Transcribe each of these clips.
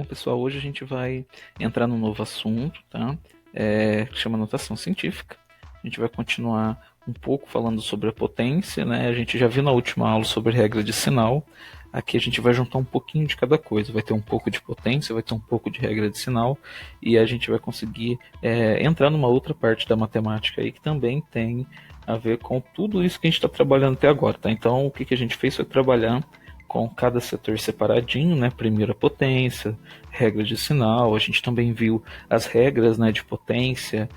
pessoal, hoje a gente vai entrar num novo assunto, tá? Que chama notação científica. A gente vai continuar um pouco falando sobre a potência, né? A gente já viu na última aula sobre regra de sinal. Aqui a gente vai juntar um pouquinho de cada coisa. Vai ter um pouco de potência, vai ter um pouco de regra de sinal, e a gente vai conseguir entrar numa outra parte da matemática aí que também tem a ver com tudo isso que a gente está trabalhando até agora, tá? Então, o que a gente fez foi trabalhar com cada setor separadinho, né? Primeiro a potência, regra de sinal. A gente também viu as regras, né, de potência,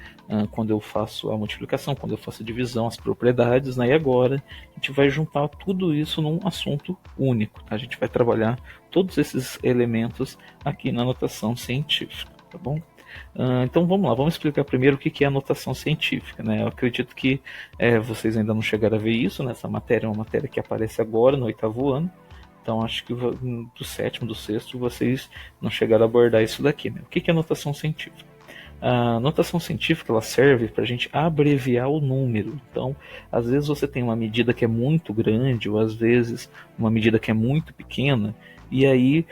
quando eu faço a multiplicação, quando eu faço a divisão, as propriedades, né? E agora a gente vai juntar tudo isso num assunto único, tá? A gente vai trabalhar todos esses elementos aqui na notação científica, tá bom? Então vamos lá, vamos explicar primeiro o que é a notação científica, né? Eu acredito que vocês ainda não chegaram a ver isso, né? Essa matéria é uma matéria que aparece agora no 8º ano. Então acho que do 7º, do 6º, vocês não chegaram a abordar isso daqui, né? O que é notação científica? A notação científica ela serve para a gente abreviar o número. Então, às vezes você tem uma medida que é muito grande, ou às vezes uma medida que é muito pequena, e aí,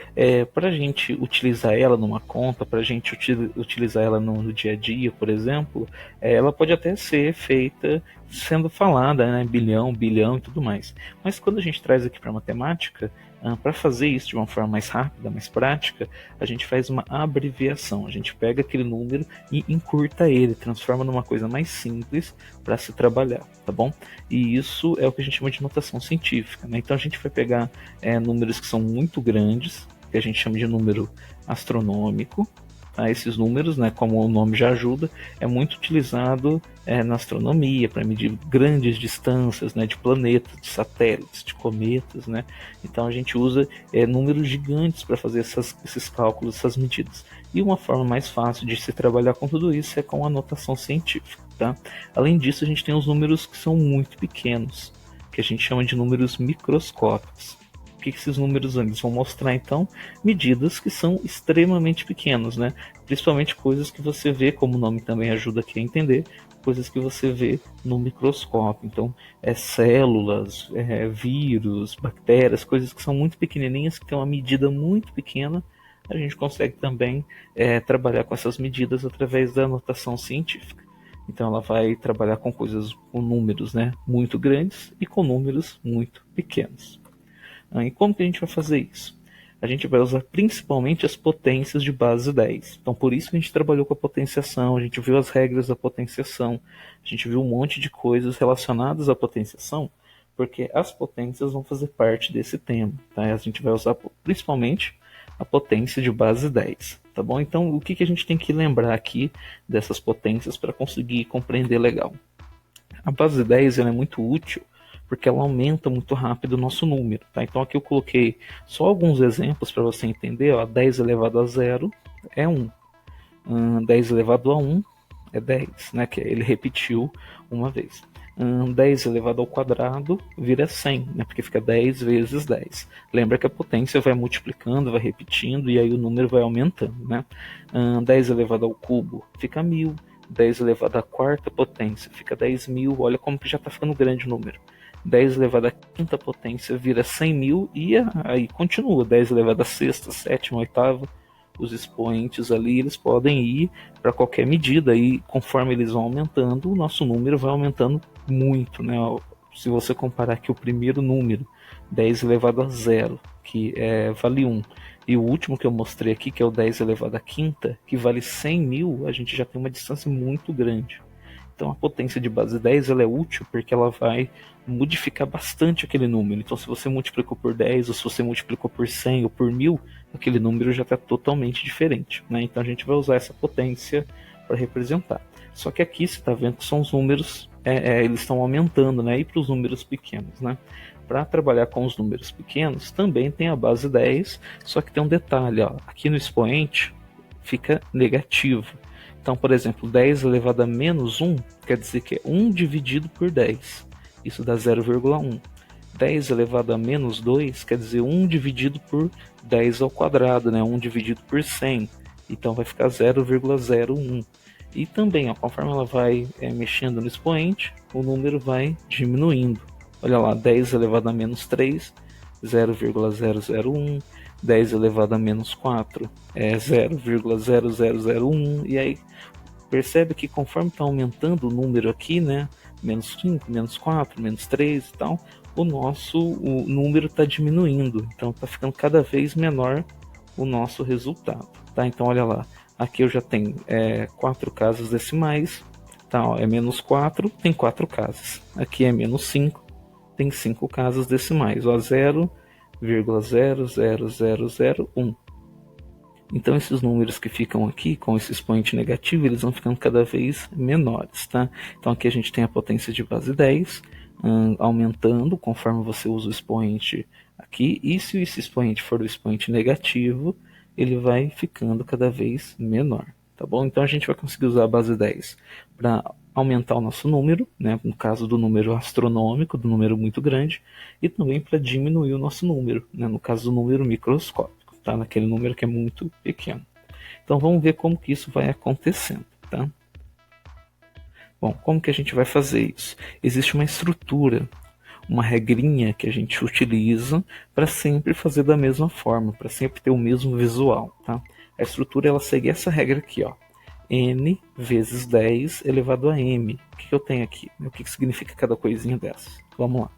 para a gente utilizar ela numa conta, para a gente utilizar ela no dia a dia, por exemplo, ela pode até ser feita sendo falada, né, bilhão, bilhão e tudo mais. Mas quando a gente traz aqui para a matemática, para fazer isso de uma forma mais rápida, mais prática, a gente faz uma abreviação. A gente pega aquele número e encurta ele, transforma numa coisa mais simples para se trabalhar, tá bom? E isso é o que a gente chama de notação científica, né? Então a gente vai pegar números que são muito grandes, que a gente chama de número astronômico. Tá? Esses números, né, como o nome já ajuda, é muito utilizado na astronomia para medir grandes distâncias, né, de planetas, de satélites, de cometas, né? Então a gente usa números gigantes para fazer esses cálculos, essas medidas. E uma forma mais fácil de se trabalhar com tudo isso é com a notação científica. Tá? Além disso, a gente tem os números que são muito pequenos, que a gente chama de números microscópicos. O que esses números eles vão mostrar, então? Medidas que são extremamente pequenas, né? Principalmente coisas que você vê, como o nome também ajuda aqui a entender, coisas que você vê no microscópio. Então, células, vírus, bactérias, coisas que são muito pequenininhas, que têm uma medida muito pequena. A gente consegue também trabalhar com essas medidas através da notação científica. Então ela vai trabalhar com coisas, com números, né, muito grandes e com números muito pequenos. E como que a gente vai fazer isso? A gente vai usar principalmente as potências de base 10. Então por isso que a gente trabalhou com a potenciação, a gente viu as regras da potenciação, a gente viu um monte de coisas relacionadas à potenciação, porque as potências vão fazer parte desse tema. Tá? A gente vai usar principalmente a potência de base 10. Tá bom? Então, o que a gente tem que lembrar aqui dessas potências para conseguir compreender legal? A base 10 ela é muito útil porque ela aumenta muito rápido o nosso número. Tá? Então, aqui eu coloquei só alguns exemplos para você entender. Ó, 10 elevado a 0 é 1. 10 elevado a 1 é 10, né? Que ele repetiu uma vez. 10 elevado ao quadrado vira 100, né? Porque fica 10 vezes 10. Lembra que a potência vai multiplicando, vai repetindo, e aí o número vai aumentando, né? 10 elevado ao cubo fica 1000. 10 elevado à quarta potência fica 10.000. Olha como que já está ficando grande o número. 10 elevado à quinta potência vira 100.000 e aí continua. 10 elevado à sexta, sétima, oitava. Os expoentes ali eles podem ir para qualquer medida e conforme eles vão aumentando, o nosso número vai aumentando muito, né? Se você comparar aqui o primeiro número, 10 elevado a 0, que vale 1, e o último que eu mostrei aqui, que é o 10 elevado à quinta, que vale 100.000, a gente já tem uma distância muito grande. Então a potência de base 10 ela é útil porque ela vai modificar bastante aquele número. Então se você multiplicou por 10, ou se você multiplicou por 100 ou por 1000, aquele número já está totalmente diferente, né? Então a gente vai usar essa potência para representar. Só que aqui você está vendo que são os números, eles estão aumentando, né? E para os números pequenos, né? Para trabalhar com os números pequenos também tem a base 10, só que tem um detalhe, ó, aqui no expoente fica negativo. Então, por exemplo, 10 elevado a menos 1 quer dizer que é 1 dividido por 10. Isso dá 0,1. 10 elevado a menos 2 quer dizer 1 dividido por 10 ao quadrado, né? 1 dividido por 100. Então vai ficar 0,01. E também, ó, conforme ela vai mexendo no expoente, o número vai diminuindo. Olha lá, 10 elevado a menos 3 0,001, 10 elevado a menos 4 é 0,0001, e aí percebe que conforme está aumentando o número aqui, né, menos 5, menos 4, menos 3 e tal, o número está diminuindo, então está ficando cada vez menor o nosso resultado, tá? Então olha lá, aqui eu já tenho 4 casas decimais, tá? Ó, é menos 4, tem 4 casas, aqui é menos 5, tem 5 casas decimais, ó, 0,00001. Então esses números que ficam aqui com esse expoente negativo, eles vão ficando cada vez menores, tá? Então aqui a gente tem a potência de base 10, aumentando conforme você usa o expoente aqui, e se esse expoente for o expoente negativo, ele vai ficando cada vez menor, tá bom? Então a gente vai conseguir usar a base 10 para aumentar o nosso número, né, no caso do número astronômico, do número muito grande, e também para diminuir o nosso número, né, no caso do número microscópico. Tá? Naquele número que é muito pequeno. Então vamos ver como que isso vai acontecendo, tá? Bom, como que a gente vai fazer isso? Existe uma estrutura, uma regrinha que a gente utiliza para sempre fazer da mesma forma, para sempre ter o mesmo visual, tá? A estrutura ela segue essa regra aqui, ó. N vezes 10 elevado a m. O que eu tenho aqui? O que significa cada coisinha dessas? Vamos lá.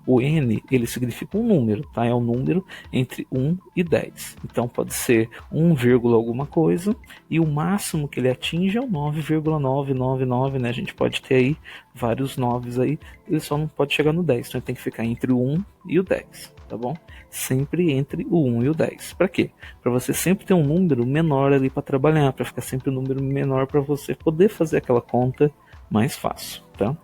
O n, ele significa um número, tá? É um número entre 1 e 10. Então pode ser 1, alguma coisa, e o máximo que ele atinge é o 9,999, né? A gente pode ter aí vários 9 aí, ele só não pode chegar no 10, então ele tem que ficar entre o 1 e o 10, tá bom? Sempre entre o 1 e o 10. Para quê? Para você sempre ter um número menor ali para trabalhar, para ficar sempre um número menor para você poder fazer aquela conta mais fácil, tá?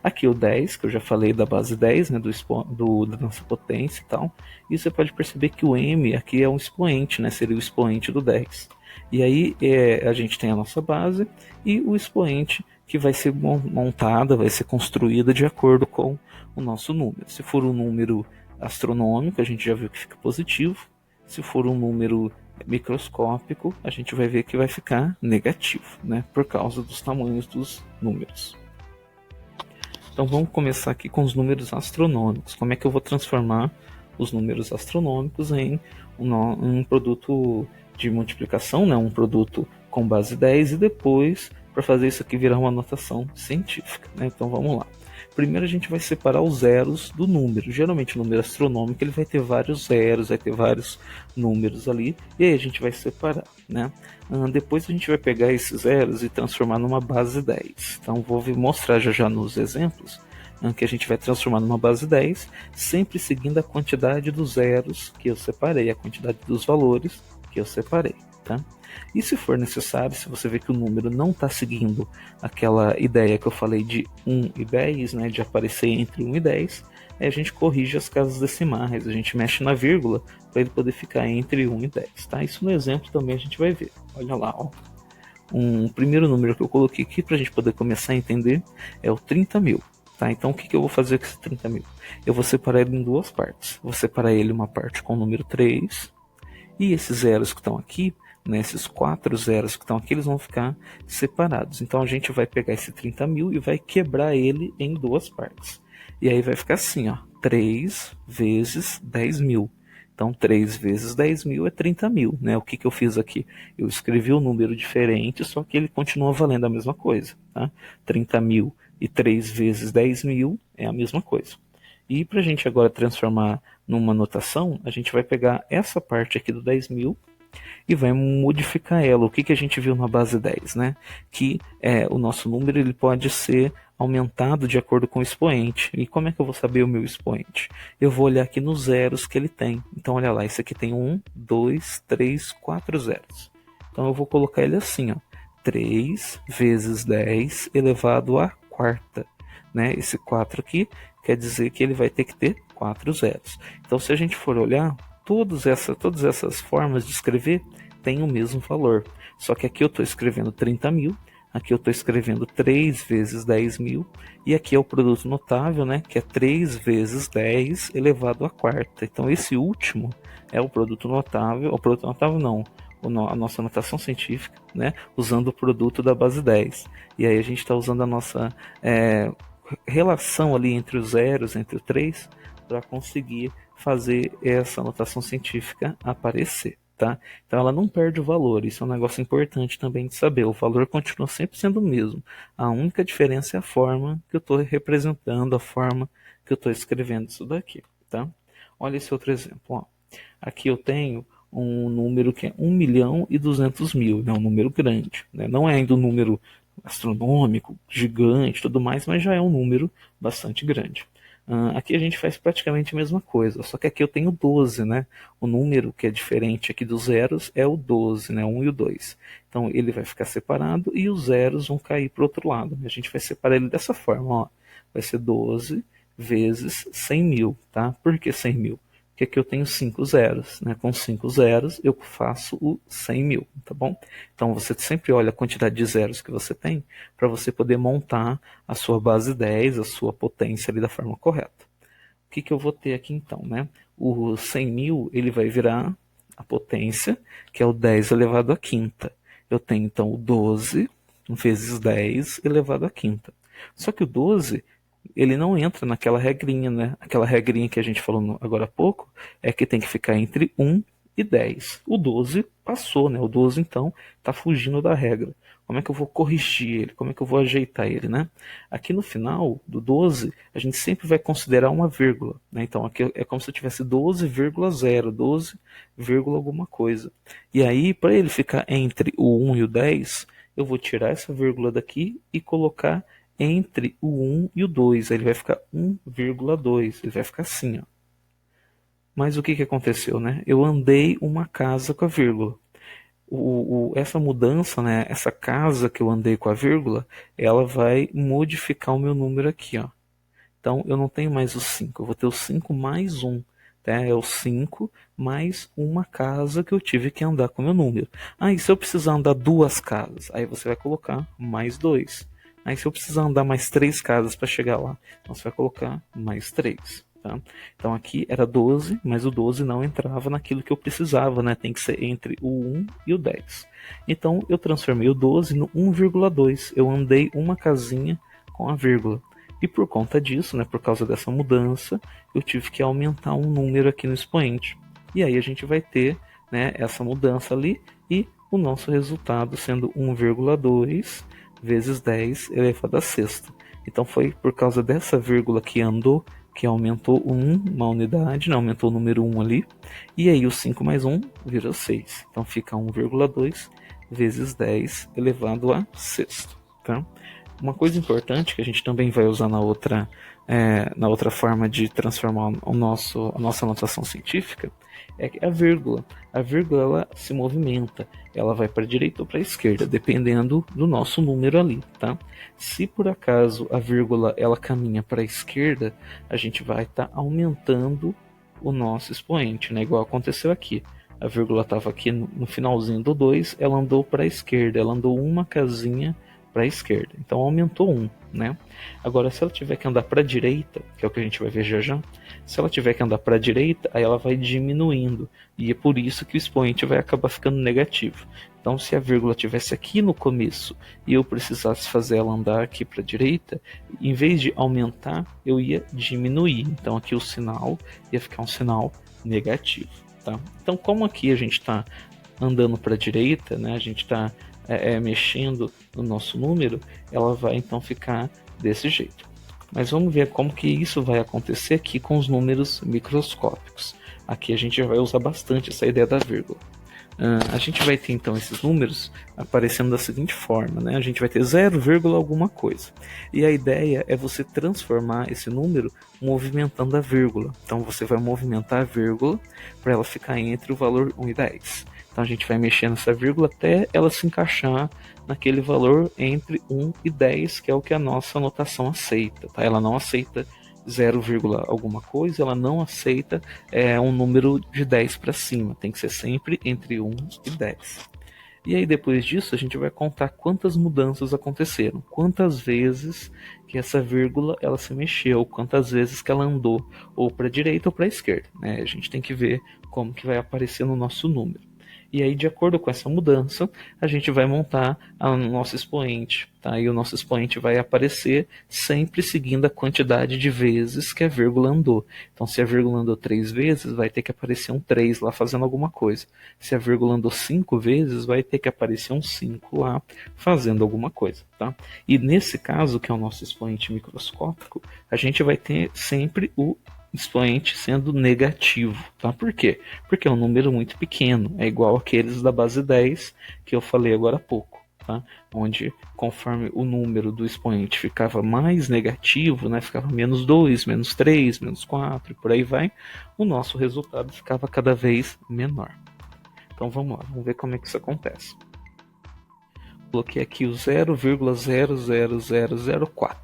Aqui o 10, que eu já falei da base 10, né, da nossa potência e tal, e você pode perceber que o m aqui é um expoente, né, seria o expoente do 10. E aí a gente tem a nossa base e o expoente que vai ser montada, vai ser construída de acordo com o nosso número. Se for um número astronômico, a gente já viu que fica positivo. Se for um número microscópico, a gente vai ver que vai ficar negativo, né, por causa dos tamanhos dos números. Então vamos começar aqui com os números astronômicos. Como é que eu vou transformar os números astronômicos em um produto de multiplicação, né, um produto com base 10, e depois para fazer isso aqui virar uma notação científica, né? Então vamos lá. Primeiro a gente vai separar os zeros do número. Geralmente o número astronômico ele vai ter vários zeros, vai ter vários números ali, e aí a gente vai separar, né? Depois a gente vai pegar esses zeros e transformar numa base 10. Então vou mostrar já nos exemplos que a gente vai transformar numa base 10, sempre seguindo a quantidade dos zeros que eu separei, a quantidade dos valores que eu separei, tá? E se for necessário, se você vê que o número não está seguindo aquela ideia que eu falei de 1 e 10, né, de aparecer entre 1 e 10, aí a gente corrige as casas decimais, a gente mexe na vírgula para ele poder ficar entre 1 e 10. Tá? Isso no exemplo também a gente vai ver. Olha lá, ó. Um primeiro número que eu coloquei aqui para a gente poder começar a entender é o 30.000. Tá? Então o que eu vou fazer com esse 30.000? Eu vou separar ele em duas partes. Vou separar ele uma parte com o número 3, e esses zeros que estão aqui, né, esses 4 zeros que estão aqui, eles vão ficar separados. Então a gente vai pegar esse 30.000 e vai quebrar ele em duas partes. E aí vai ficar assim, ó, 3 vezes 10.000. Então 3 vezes 10.000 é 30.000, né? O que eu fiz aqui? Eu escrevi um número diferente, só que ele continua valendo a mesma coisa, tá? 30.000 e 3 vezes 10.000 é a mesma coisa. E para a gente agora transformar numa notação, a gente vai pegar essa parte aqui do 10.000 e vai modificar ela. O que a gente viu na base 10, né? Que o nosso número ele pode ser aumentado de acordo com o expoente. E como é que eu vou saber o meu expoente? Eu vou olhar aqui nos zeros que ele tem. Então olha lá, esse aqui tem 1, 2, 3, 4 zeros. Então eu vou colocar ele assim, ó, 3 vezes 10 elevado à quarta. Né? Esse 4 aqui quer dizer que ele vai ter que ter 4 zeros. Então se a gente for olhar, todas essas formas de escrever têm o mesmo valor. Só que aqui eu estou escrevendo 30.000, aqui eu estou escrevendo 3 vezes 10.000, e aqui é o produto notável, né, que é 3 vezes 10 elevado à quarta. Então esse último é o produto notável, o produto notável não, a nossa notação científica, né, usando o produto da base 10. E aí a gente está usando a nossa relação ali entre os zeros, entre o 3, para conseguir fazer essa notação científica aparecer. Tá? Então ela não perde o valor, isso é um negócio importante também de saber. O valor continua sempre sendo o mesmo. A única diferença é a forma que eu estou representando, a forma que eu estou escrevendo isso daqui. Tá? Olha esse outro exemplo. Ó. Aqui eu tenho um número que é 1.200.000, né? Um número grande. Né? Não é ainda um número astronômico, gigante, tudo mais, mas já é um número bastante grande. Aqui a gente faz praticamente a mesma coisa, só que aqui eu tenho 12, né? O número que é diferente aqui dos zeros é o 12, né? 1 e o 2. Então ele vai ficar separado e os zeros vão cair para o outro lado. A gente vai separar ele dessa forma, ó. Vai ser 12 vezes 100.000, tá? Por que 100.000? Porque aqui eu tenho 5 zeros, né? Com 5 zeros eu faço o 100.000, tá bom? Então você sempre olha a quantidade de zeros que você tem para você poder montar a sua base 10, a sua potência ali da forma correta. O que eu vou ter aqui então, né? O 100.000 ele vai virar a potência, que é o 10 elevado à quinta. Eu tenho então o 12 vezes 10 elevado à quinta. Só que o 12 ele não entra naquela regrinha, né? Aquela regrinha que a gente falou agora há pouco é que tem que ficar entre 1 e 10. O 12 passou, né? O 12 então está fugindo da regra. Como é que eu vou corrigir ele? Como é que eu vou ajeitar ele, né? Aqui no final do 12, a gente sempre vai considerar uma vírgula, né? Então aqui é como se eu tivesse 12,0, 12, alguma coisa. E aí, para ele ficar entre o 1 e o 10, eu vou tirar essa vírgula daqui e colocar entre o 1 e o 2. Ele vai ficar 1,2. Ele vai ficar assim, ó. Mas o que aconteceu, né? Eu andei uma casa com a vírgula. Essa mudança, né? Essa casa que eu andei com a vírgula, ela vai modificar o meu número aqui, ó. Então eu não tenho mais o 5. Eu vou ter o 5 mais 1. Tá? É o 5 mais uma casa que eu tive que andar com o meu número. E se eu precisar andar 2 casas? Aí você vai colocar mais 2. Aí se eu precisar andar mais 3 casas para chegar lá, então você vai colocar mais 3. Tá? Então aqui era 12, mas o 12 não entrava naquilo que eu precisava, né? Tem que ser entre o 1 e o 10. Então eu transformei o 12 no 1,2. Eu andei uma casinha com a vírgula. E por conta disso, né, por causa dessa mudança, eu tive que aumentar um número aqui no expoente. E aí a gente vai ter, né, essa mudança ali e o nosso resultado sendo 1,2 vezes 10 elevado à sexta. Então foi por causa dessa vírgula que andou, que aumentou uma unidade, né, aumentou o número 1 ali. E aí o 5 mais 1 vira 6. Então fica 1,2 vezes 10 elevado à sexta. Tá? Uma coisa importante que a gente também vai usar na outra forma de transformar a nossa notação científica é a vírgula. A vírgula ela se movimenta, ela vai para a direita ou para a esquerda, dependendo do nosso número ali, tá? Se por acaso a vírgula ela caminha para a esquerda, a gente vai estar aumentando o nosso expoente, né? Igual aconteceu aqui. A vírgula estava aqui no finalzinho do 2, ela andou para a esquerda, ela andou uma casinha para a esquerda. Então aumentou 1, né? Agora, se ela tiver que andar para a direita, que é o que a gente vai ver já já, se ela tiver que andar para a direita, aí ela vai diminuindo. E é por isso que o expoente vai acabar ficando negativo. Então, se a vírgula tivesse aqui no começo e eu precisasse fazer ela andar aqui para a direita, em vez de aumentar, eu ia diminuir. Então, aqui o sinal ia ficar um sinal negativo. Tá? Então, como aqui a gente está andando para a direita, né? A gente está mexendo no nosso número, ela vai então ficar desse jeito. Mas vamos ver como que isso vai acontecer aqui com os números microscópicos. Aqui a gente já vai usar bastante essa ideia da vírgula. A gente vai ter então esses números aparecendo da seguinte forma, né? A gente vai ter 0, alguma coisa. E a ideia é você transformar esse número movimentando a vírgula. Então você vai movimentar a vírgula para ela ficar entre o valor 1 e 10. Então a gente vai mexer nessa vírgula até ela se encaixar naquele valor entre 1 e 10, que é o que a nossa notação aceita. Tá? Ela não aceita 0, alguma coisa, ela não aceita um número de 10 para cima. Tem que ser sempre entre 1 e 10. E aí depois disso a gente vai contar quantas mudanças aconteceram, quantas vezes que essa vírgula ela se mexeu, quantas vezes que ela andou ou para a direita ou para a esquerda. Né? A gente tem que ver como que vai aparecer no nosso número. E aí, de acordo com essa mudança, a gente vai montar o nosso expoente, tá? E o nosso expoente vai aparecer sempre seguindo a quantidade de vezes que a vírgula andou. Então, se a vírgula andou 3 vezes, vai ter que aparecer um 3 lá fazendo alguma coisa. Se a vírgula andou 5 vezes, vai ter que aparecer um 5 lá fazendo alguma coisa, tá? E nesse caso, que é o nosso expoente microscópico, a gente vai ter sempre o expoente sendo negativo, tá? Por quê? Porque é um número muito pequeno, é igual aqueles da base 10 que eu falei agora há pouco, tá? Onde conforme o número do expoente ficava mais negativo, né, ficava menos 2, menos 3, menos 4 e por aí vai, o nosso resultado ficava cada vez menor. Então vamos lá, vamos ver como é que isso acontece. Coloquei aqui o 0,00004.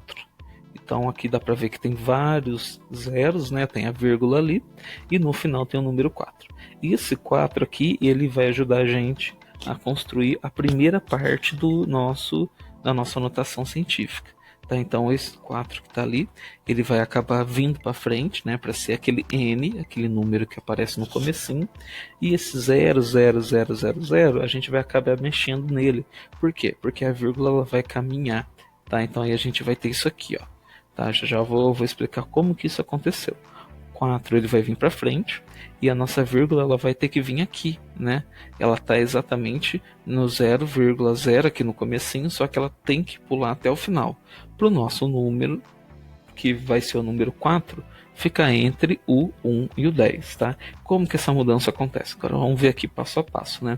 Então aqui dá para ver que tem vários zeros, né? Tem a vírgula ali e no final tem o número 4. E esse 4 aqui, ele vai ajudar a gente a construir a primeira parte da nossa notação científica. Tá? Então esse 4 que está ali, ele vai acabar vindo para frente, né? Para ser aquele N, aquele número que aparece no comecinho. E esse 0,0000, a gente vai acabar mexendo nele. Por quê? Porque a vírgula ela vai caminhar. Tá? Então aí a gente vai ter isso aqui, ó. Tá, já vou explicar como que isso aconteceu. O 4 ele vai vir para frente e a nossa vírgula ela vai ter que vir aqui, né? Ela está exatamente no 0,0 aqui no comecinho, só que ela tem que pular até o final. Para o nosso número, que vai ser o número 4, fica entre o 1 e o 10, tá? Como que essa mudança acontece? Agora vamos ver aqui passo a passo, né?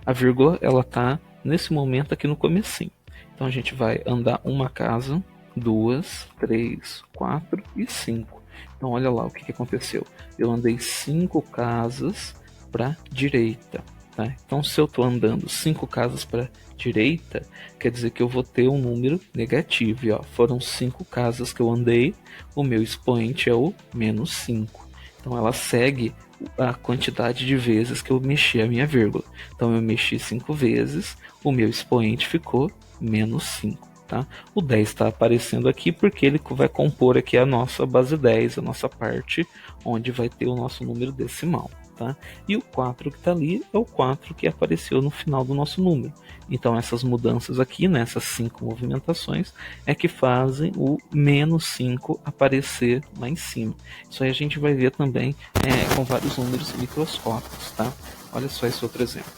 A vírgula ela está nesse momento aqui no comecinho. Então a gente vai andar uma casa, 2, 3, 4 e 5. Então olha lá o que aconteceu. Eu andei 5 casas para direita. Tá? Então se eu estou andando 5 casas para direita, quer dizer que eu vou ter um número negativo. E, ó, foram 5 casas que eu andei, o meu expoente é o menos 5. Então ela segue a quantidade de vezes que eu mexi a minha vírgula. Então eu mexi 5 vezes, o meu expoente ficou menos 5. Tá? O 10 está aparecendo aqui porque ele vai compor aqui a nossa base 10, a nossa parte onde vai ter o nosso número decimal. Tá? E o 4 que está ali é o 4 que apareceu no final do nosso número. Então essas mudanças aqui, nessas 5 movimentações, é que fazem o menos 5 aparecer lá em cima. Isso aí a gente vai ver também com vários números microscópicos. Tá? Olha só esse outro exemplo.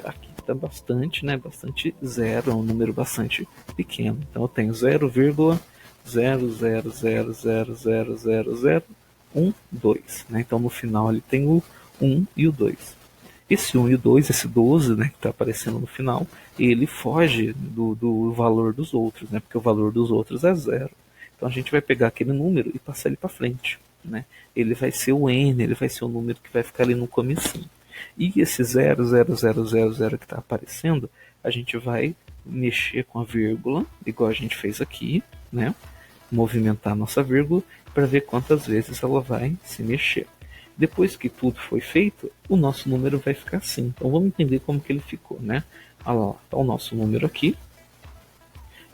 Aqui está bastante, né? Bastante zero, é um número bastante pequeno. Então eu tenho 0,000000012, né? Então no final ele tem o 1 e o 2. Esse 1 e o 2, esse 12, né, que está aparecendo no final, ele foge do valor dos outros, né? Porque o valor dos outros é 0. Então a gente vai pegar aquele número e passar ele para frente, né? Ele vai ser o N, ele vai ser o número que vai ficar ali no comecinho. E esse 0,0000 que está aparecendo, a gente vai mexer com a vírgula, igual a gente fez aqui, né? Movimentar a nossa vírgula para ver quantas vezes ela vai se mexer. Depois que tudo foi feito, o nosso número vai ficar assim. Então vamos entender como que ele ficou, né? Olha lá, tá o nosso número aqui.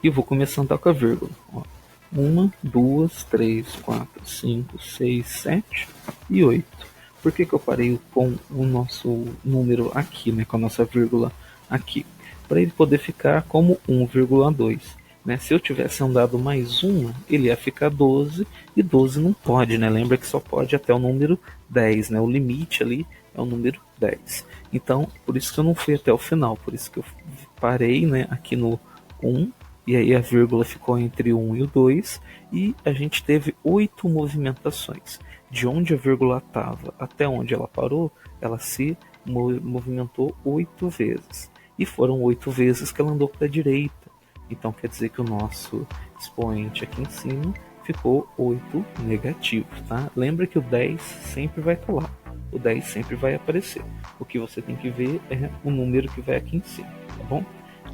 E eu vou começar a andar com a vírgula. 1, 2, 3, 4, 5, 6, 7 e 8. Por que eu parei com o nosso número aqui, né, com a nossa vírgula aqui? Para ele poder ficar como 1,2. Né? Se eu tivesse andado mais uma, ele ia ficar 12, e 12 não pode, né? Lembra que só pode até o número 10, né? O limite ali é o número 10. Então, por isso que eu não fui até o final, por isso que eu parei, né, aqui no 1, e aí a vírgula ficou entre o 1 e o 2, e a gente teve 8 movimentações. De onde a vírgula estava até onde ela parou, ela se movimentou 8 vezes. E foram 8 vezes que ela andou para a direita. Então quer dizer que o nosso expoente aqui em cima ficou 8 negativo. Tá? Lembra que o 10 sempre vai estar lá. O 10 sempre vai aparecer. O que você tem que ver é o número que vai aqui em cima. Tá bom?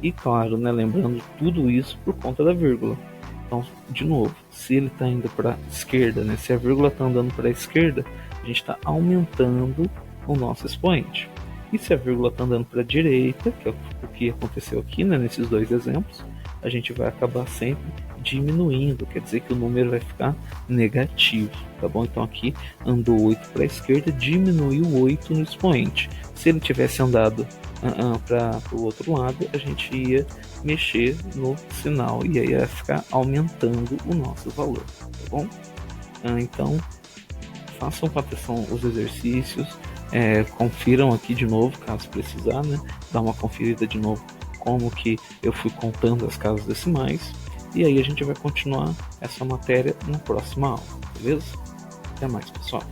E claro, né, lembrando tudo isso por conta da vírgula. Então, de novo, se ele está indo para a esquerda, né, se a vírgula está andando para a esquerda, a gente está aumentando o nosso expoente. E se a vírgula está andando para a direita, que é o que aconteceu aqui, né, nesses dois exemplos, a gente vai acabar sempre diminuindo, quer dizer que o número vai ficar negativo, tá bom? Então aqui andou 8 para a esquerda, diminuiu 8 no expoente. Se ele tivesse andado para o outro lado, a gente ia mexer no sinal e aí ia ficar aumentando o nosso valor, tá bom? Então façam com atenção os exercícios, confiram aqui de novo caso precisar, né? Dá uma conferida de novo como que eu fui contando as casas decimais, e aí a gente vai continuar essa matéria na próxima aula, beleza? Até mais, pessoal!